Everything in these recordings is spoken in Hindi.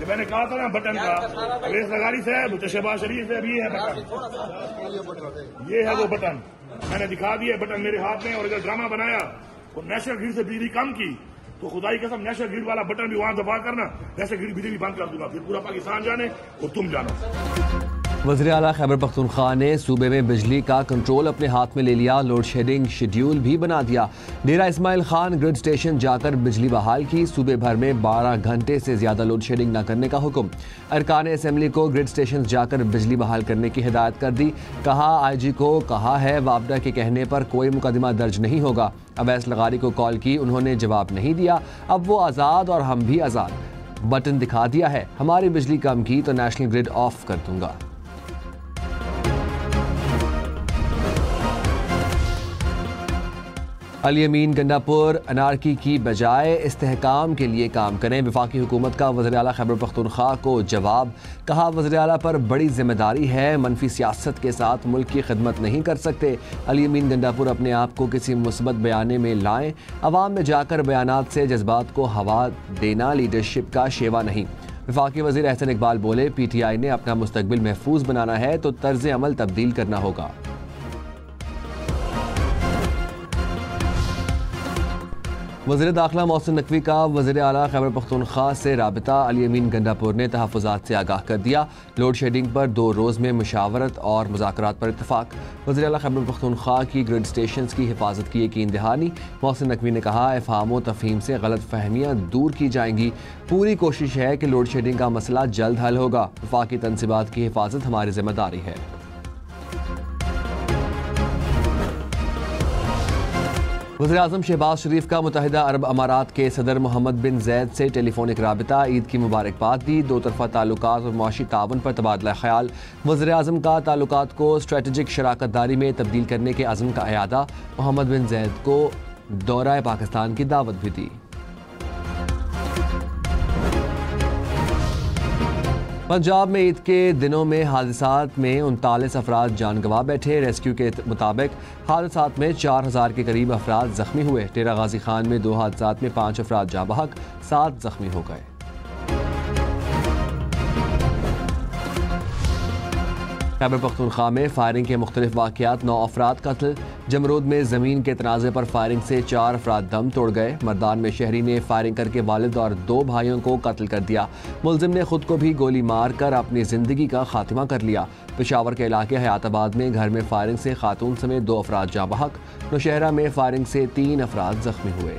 मैंने कहा था ना बटन का अवेश लगारी साहब शहबाज शरीफ साहब ये है बटन, ये है वो बटन मैंने दिखा दिया बटन मेरे हाथ में। और अगर ड्रामा बनाया तो नेशनल ग्रिड से बिजली कम की तो खुदाई कसम नेशनल ग्रिड वाला बटन भी वहां दबा करना नेशनल ग्रिड बिजली बंद कर दूंगा, फिर पूरा पाकिस्तान जाने और तुम जानो। वज़ीर आला खैबर पख्तूनख्वा ने सूबे में बिजली का कंट्रोल अपने हाथ में ले लिया, लोड शेडिंग शेड्यूल भी बना दिया। डेरा इस्माइल खान ग्रिड स्टेशन जाकर बिजली बहाल की, सूबे भर में 12 घंटे से ज्यादा लोड शेडिंग न करने का हुक्म। अरकान असेंबली को ग्रिड स्टेशन जाकर बिजली बहाल करने की हिदायत कर दी। कहा IG को कहा है वापडा के कहने पर कोई मुकदमा दर्ज नहीं होगा। अवैस लगारी को कॉल की, उन्होंने जवाब नहीं दिया। अब वो आज़ाद और हम भी आज़ाद। बटन दिखा दिया है, हमारी बिजली कम की तो नेशनल ग्रिड ऑफ कर दूंगा। अली अमीन गंडापुर अनारकी की बजाय इस्तेहकाम के लिए काम करें, वफाकी हुकूमत का वज़ीर आला खैबर पख्तूनख्वा को जवाब। कहा वज़ीर आला पर बड़ी जिम्मेदारी है, मनफी सियासत के साथ मुल्क की खिदमत नहीं कर सकते। अली अमीन गंडापुर अपने आप को किसी मुस्बत बयाने में लाएं, अवाम में जाकर बयानात से जज्बात को हवा देना लीडरशिप का शेवा नहीं। वफाकी वज़ीर एहसन इकबाल बोले PTI ने अपना मुस्तकबिल महफूज बनाना है तो तर्ज अमल तब्दील करना होगा। वज़ीर दाखिला मोहसिन नकवी का वज़ीर आला खैबर पख्तूनख्वा से राबिता। अली अमीन गंडापुर ने तहफ़्फ़ुज़ात से आगाह कर दिया। लोड शेडिंग पर 2 रोज़ में मुशावरत और मुज़ाकरात पर इत्तफ़ाक़। वज़ीर आला खैबर पख्तूनख्वा की ग्रिड स्टेशन की हिफाजत की यकीन दहानी। मोहसिन नकवी ने कहा इफ़हाम व तफ़हीम से गलत फहमियाँ दूर की जाएंगी। पूरी कोशिश है कि लोड शेडिंग का मसला जल्द हल होगा। वफाकी तनसीबात की हिफाजत हमारी जिम्मेदारी है। वज़ीर-ए-आज़म शहबाज शरीफ का मुत्तहिदा अरब अमारात के सदर मोहम्मद बिन जैद से टेलीफोनिक राबिता, ईद की मुबारकबाद दी। 2 तरफ़ा ताल्लुकात और मुआशी ताउन पर तबादला ख्याल। वज़ीर-ए-आज़म का ताल्लुकात को स्ट्रेटेजिक शराकत दारी में तब्दील करने के अज़्म का अयादा। मोहम्मद बिन जैद को दौरा पाकिस्तान की दावत भी दी। पंजाब में ईद के दिनों में हादसात में 39 अफराद जान गंवा बैठे। रेस्क्यू के मुताबिक हादसात में 4000 के करीब अफराद जख्मी हुए। डेरा गाजी खान में 2 हादसात में 5 अफराद जाँ बहक, 7 जख्मी हो गए। खैबर पख्तूनख्वा में फायरिंग के मुख्तलिफ वाक़यात, 9 अफराद कत्ल। जमरूद में ज़मीन के तनाज़े पर फायरिंग से 4 अफराद दम तोड़ गए। मर्दान में शहरी ने फायरिंग करके वालिद और 2 भाइयों को कत्ल कर दिया। मुलजिम ने खुद को भी गोली मार कर अपनी ज़िंदगी का खात्मा कर लिया। पेशावर के इलाके हयाताबाद में घर में फायरिंग से खातून समेत 2 अफराद जाँ बहक। नौशहरा में फायरिंग से 3 अफराद जख्मी हुए।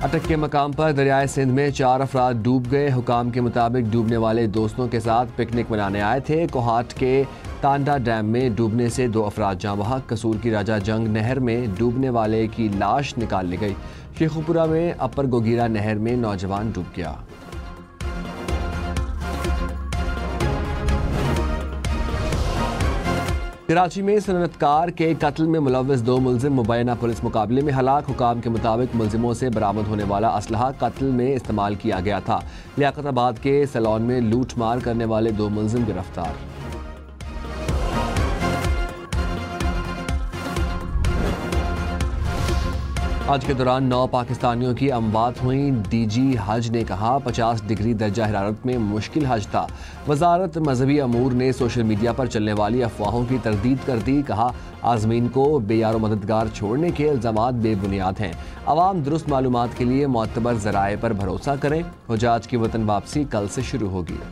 अटक के मकाम पर दरियाए सिंध में 4 अफराद डूब गए। हुकाम के मुताबिक डूबने वाले दोस्तों के साथ पिकनिक मनाने आए थे। कोहाट के तांडा डैम में डूबने से 2 अफराद जाँ बहक। कसूर की राजा जंग नहर में डूबने वाले की लाश निकाल ली गई। शेखुपुरा में अपर गोगीरा नहर में नौजवान डूब गया। कराची में सनअतकार के कत्ल में मुलव्वस 2 मुलजिम मुबैना पुलिस मुकाबले में हलाक। हुकाम के मुताबिक मुलजिमों से बरामद होने वाला असलहा कत्ल में इस्तेमाल किया गया था। लियाकताबाद के सैलून में लूट मार करने वाले 2 मुलजिम गिरफ्तार। आज के दौरान 9 पाकिस्तानियों की अमवात हुई। DG हज ने कहा 50 डिग्री दर्जा हरारत में मुश्किल हज था। वजारत मजहबी अमूर ने सोशल मीडिया पर चलने वाली अफवाहों की तरदीद कर दी। कहा आज़मीन को बेयारो मददगार छोड़ने के इल्ज़ामात बेबुनियाद हैं। अवाम दुरुस्त मालूमात के लिए मोतबर ज़राए पर भरोसा करें। हुजाज की वतन वापसी कल से शुरू होगी।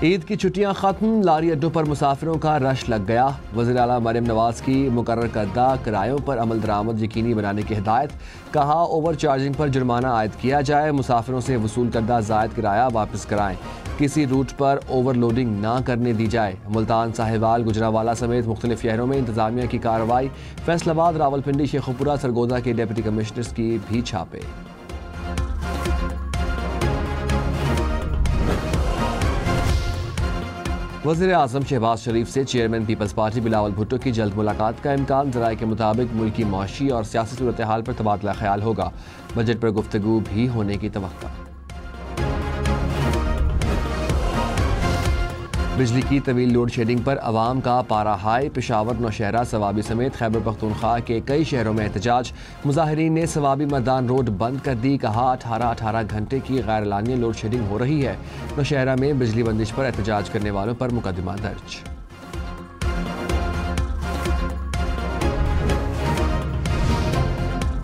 ईद की छुट्टियां खत्म, लारी अड्डों पर मुसाफिरों का रश लग गया। वज़ीर आला मरियम नवाज की मुकर्रर करदा किरायों पर अमल दरामद यकीनी बनाने की हिदायत। कहा ओवर चार्जिंग पर जुर्माना आयद किया जाए। मुसाफिरों से वसूल करदा जायद किराया वापस कराएं। किसी रूट पर ओवरलोडिंग ना करने दी जाए। मुल्तान, साहिवाल, गुजरावाला समेत मुख्तलिफ शहरों में इंतजामिया की कार्रवाई। फैसलाबाद, रावलपिंडी, शेखुपुरा, सरगोदा के डिप्टी कमिश्नर्स की भी छापे। वज़ीर-ए-आज़म शहबाज शरीफ से चेयरमैन पीपल्स पार्टी बिलावल भुट्टो की जल्द मुलाकात का इम्कान। ज़राए के मुताबिक मुल्की मुआशी और सियासी सूरत हाल पर तबादला ख्याल होगा। बजट पर गुफ्तगू भी होने की तवक्का। बिजली की तवील लोड शेडिंग पर अवाम का पारा हाई। पेशावर, नौशहरा, सवाबी समेत खैबर पख्तूनख्वा के कई शहरों में एहतजाज। मुजाहिरीन ने सवाबी मैदान रोड बंद कर दी। कहा 18 घंटे की गैरलानिया लोड शेडिंग हो रही है। नौशहरा में बिजली बंदिश पर एहतजाज करने वालों पर मुकदमा दर्ज।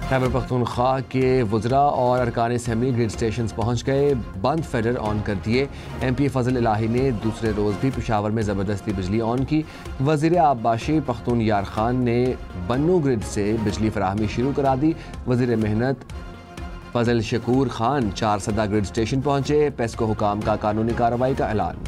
खैबर पख्तूनख्वा के वज़रा और अरकान असम्बली ग्रिड स्टेशन पहुँच गए, बंद फेडर ऑन कर दिए। MP फजल इलाही ने दूसरे रोज़ भी पेशावर में ज़बरदस्ती बिजली ऑन की। वज़ीर आबबाशी पख्तून यार खान ने बन्नू ग्रिड से बिजली फराहमी शुरू करा दी। वज़ीर मेहनत फजल शकूर खान 4 सदा ग्रिड स्टेशन पहुँचे। पेस्को हुकाम का कानूनी कार्रवाई का ऐलान।